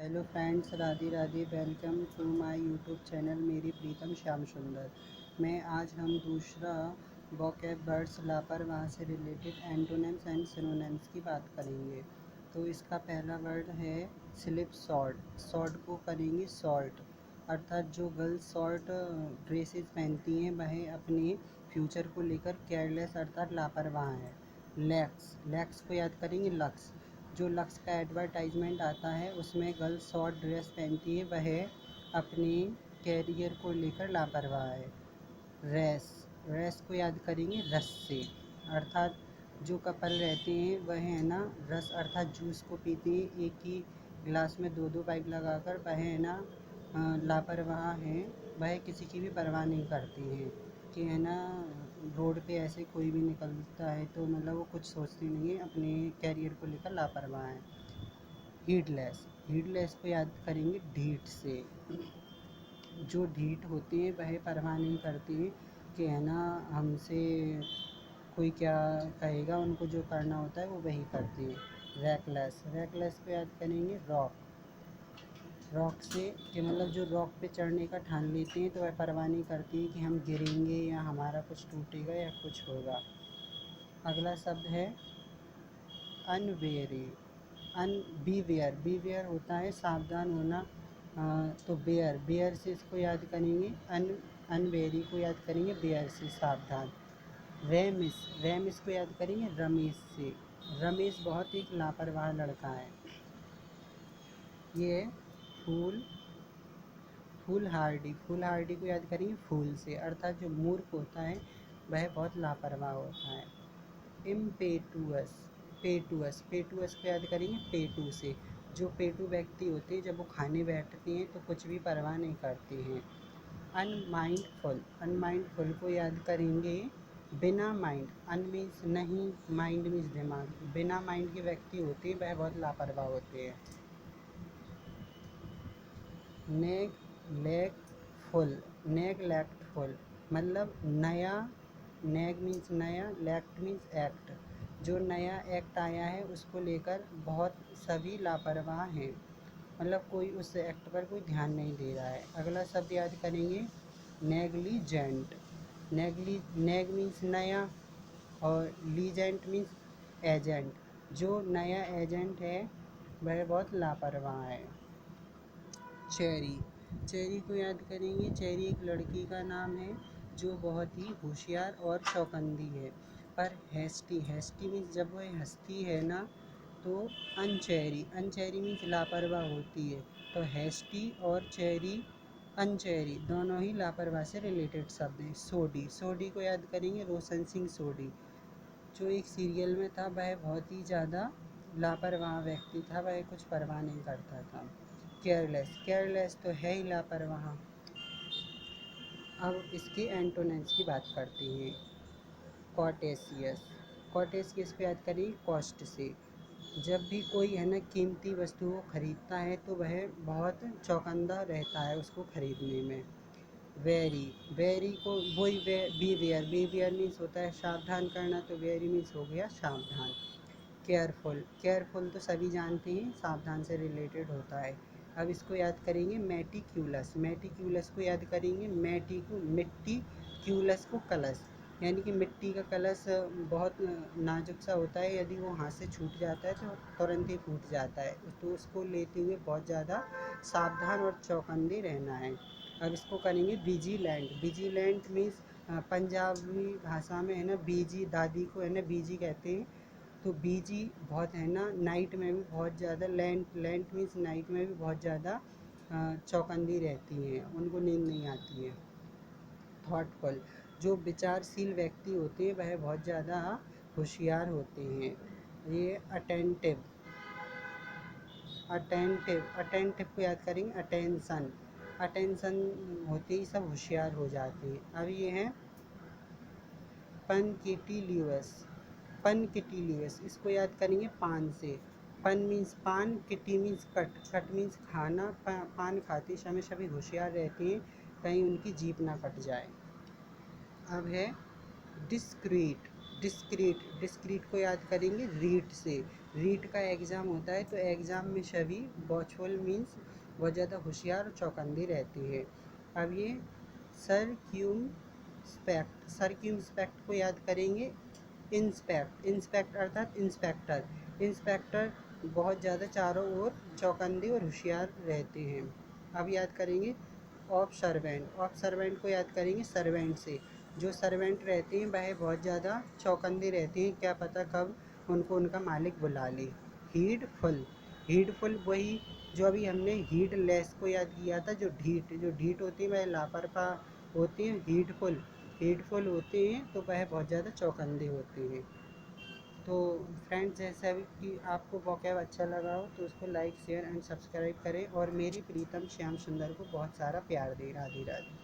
Hello friends, Radhe Radhe. Welcome to my YouTube channel मेरी प्रीतम श्याम सुंदर। मैं आज हम दूसरा वोकैब वर्ड्स लापरवाह से रिलेटेड एंटोनिम्स एंड सिनोनिम्स की बात करेंगे। तो इसका पहला वर्ड है स्लिप शॉर्ट। शॉर्ट को करेंगे सॉल्ट, अर्थात जो गर्ल्स शॉर्ट ड्रेसेस पहनती हैं वह अपने फ्यूचर को लेकर केयरलेस अर्थात लापरवाह है। लैक्स, लैक्स को याद करेंगे लक्स। जो लक्स का एडवर्टाइजमेंट आता है उसमें गर्ल्स शॉर्ट ड्रेस पहनती है, वह अपने कैरियर को लेकर लापरवाह है। रेस, रेस को याद करेंगे रस से, अर्थात जो कपल रहते हैं वह है ना रस अर्थात जूस को पीते हैं एक ही गिलास में दो दो पाइप लगाकर, वह है ना लापरवाह हैं। वह किसी की भी परवाह नहीं करती हैं कि है ना रोड पे ऐसे कोई भी निकलता है तो मतलब वो कुछ सोचती नहीं है, अपने कैरियर को लेकर लापरवाह है। हीडलेस, हीडलेस को याद करेंगे ढीठ से। जो ढीठ होते हैं वह परवाह नहीं करती हैं कि है ना हमसे कोई क्या कहेगा, उनको जो करना होता है वो वही करती हैं। रैकलेस, रैकलेस को याद करेंगे रॉक। रॉक से कि मतलब जो रॉक पे चढ़ने का ठान लेते हैं तो वह परवाह नहीं करती है कि हम गिरेंगे या हमारा कुछ टूटेगा या कुछ होगा। अगला शब्द है अनवेरी। अन बीवेयर, बीवेयर होता है सावधान होना। तो बेयर, बेयर से इसको याद करेंगे अनवेरी को याद करेंगे बेयर से सावधान। रेमिस, रेमिस को याद करेंगे रमेश से। रमेश बहुत एक लापरवाह लड़का है। ये फूल, फूल हार्डी, फूल हार्डी को याद करेंगे फूल से, अर्थात जो मूर्ख होता है वह बहुत लापरवाह होता है। इम्पेटुअस, पेटुअस, पेटुअस को याद करेंगे पेटू से। जो पेटू व्यक्ति होते हैं जब वो खाने बैठते हैं तो कुछ भी परवाह नहीं करते हैं। अनमाइंडफुल, अनमाइंडफुल को याद करेंगे बिना माइंड। अन मीन्स नहीं, माइंड मीन्स दिमाग। बिना माइंड के व्यक्ति होते हैं वह बहुत लापरवाह होते हैं। नेगलेक्टफुल, नेगलेक्टफुल मतलब नया, नेग मीन्स नया, लेक्ट मीन्स एक्ट। जो नया एक्ट आया है उसको लेकर बहुत सभी लापरवाह हैं, मतलब कोई उस एक्ट पर कोई ध्यान नहीं दे रहा है। अगला शब्द याद करेंगे नेग्लिजेंट। नेग मीन्स नया और लीजेंट मीन्स एजेंट। जो नया एजेंट है वह बहुत लापरवाह है। चेरी, चेरी को याद करेंगे चेरी एक लड़की का नाम है जो बहुत ही होशियार और चौकन्नी है। पर हेस्टी, हेस्टी मीन्स जब वह हंसती है ना तो अनचेरी, अनचेरी मीन्स लापरवाह होती है। तो हेस्टी और चेरी, अनचेरी दोनों ही लापरवाह से रिलेटेड शब्द हैं। सोडी, सोडी को याद करेंगे रोशन सिंह सोडी। जो एक सीरियल में था वह बहुत ही ज़्यादा लापरवाह व्यक्ति था, वह कुछ परवाह नहीं करता था। केयरलेस, केयरलेस तो है ही लापरवाह। अब इसके एंटोनिम्स की बात करते हैं। कॉटेसियस, कॉटेसियस को याद करिए कॉस्ट से। जब भी कोई है ना कीमती वस्तु को खरीदता है तो वह बहुत चौकन्ना रहता है उसको खरीदने में। वेरी, वेरी को वही बीवियर, बीवियर मीन्स होता है सावधान करना, तो वेरी मीन्स हो गया सावधान। केयरफुल, केयरफुल तो सभी जानते हैं सावधान से रिलेटेड होता है। अब इसको याद करेंगे मेटिक्यूलस, मेटिक्यूलस को याद करेंगे मैटी को मिट्टी, क्यूलस को कलश, यानी कि मिट्टी का कलश बहुत नाजुक सा होता है, यदि वो हाथ से छूट जाता है तो तुरंत ही फूट जाता है, तो उसको लेते हुए बहुत ज़्यादा सावधान और चौकन्ने रहना है। अब इसको करेंगे विजिलेंट, विजिलेंट मीन्स पंजाबी भाषा में है ना बीजी, दादी को है ना बीजी कहते हैं। तो बीजी बहुत है ना नाइट में भी बहुत ज़्यादा, लेंट, लेंट मीन्स नाइट में भी बहुत ज़्यादा चौकन्नी रहती हैं, उनको नींद नहीं आती है। थॉटफुल, जो विचारशील व्यक्ति होते हैं वह बहुत ज़्यादा होशियार होते हैं। ये अटेंटिव, अटेंटिव, अटेंटिव को याद करेंगे अटेंशन, अटेंशन होते ही सब होशियार हो जाते हैं। अब ये हैं पनकिटिलियस, पनकिटिलियस इसको याद करेंगे पान से। पन मीन्स पान, kitty means cut, cut means खाना। पान खाते समय सभी होशियार रहते हैं कहीं उनकी जीभ ना कट जाए। अब है डिस्क्रीट, डिस्क्रीट, डिस्क्रीट को याद करेंगे रीट से। रीट का एग्ज़ाम होता है तो एग्ज़ाम में सभी वॉचफुल मीन्स बहुत ज़्यादा होशियार और चौकन्नी रहती है। अब ये सर्क्यूमस्पेक्ट, सर्क्यूमस्पेक्ट को याद करेंगे इंस्पेक्ट, इंस्पेक्ट अर्थात इंस्पेक्टर, इंस्पेक्टर बहुत ज़्यादा चारों ओर चौकन्ने और होशियार रहते हैं। अब याद करेंगे ऑब्सर्वेंट, ऑब्सर्वेंट को याद करेंगे सर्वेंट से। जो सर्वेंट रहते हैं वह बहुत ज़्यादा चौकन्ने रहते हैं, क्या पता कब उनको उनका मालिक बुला ले। हीडफुल, हीडफुल वही जो अभी हमने हीडलेस को याद किया था, जो ढीठ होती है वह लापरवाह होती हैं। हीडफुल, हीडफुल होते हैं तो वह बहुत ज़्यादा चौकन्ने होते हैं। तो फ्रेंड्स, जैसा भी कि आपको वोकैब अच्छा लगा हो तो उसको लाइक शेयर एंड सब्सक्राइब करें और मेरी प्रीतम श्याम सुंदर को बहुत सारा प्यार दें। राधे राधे।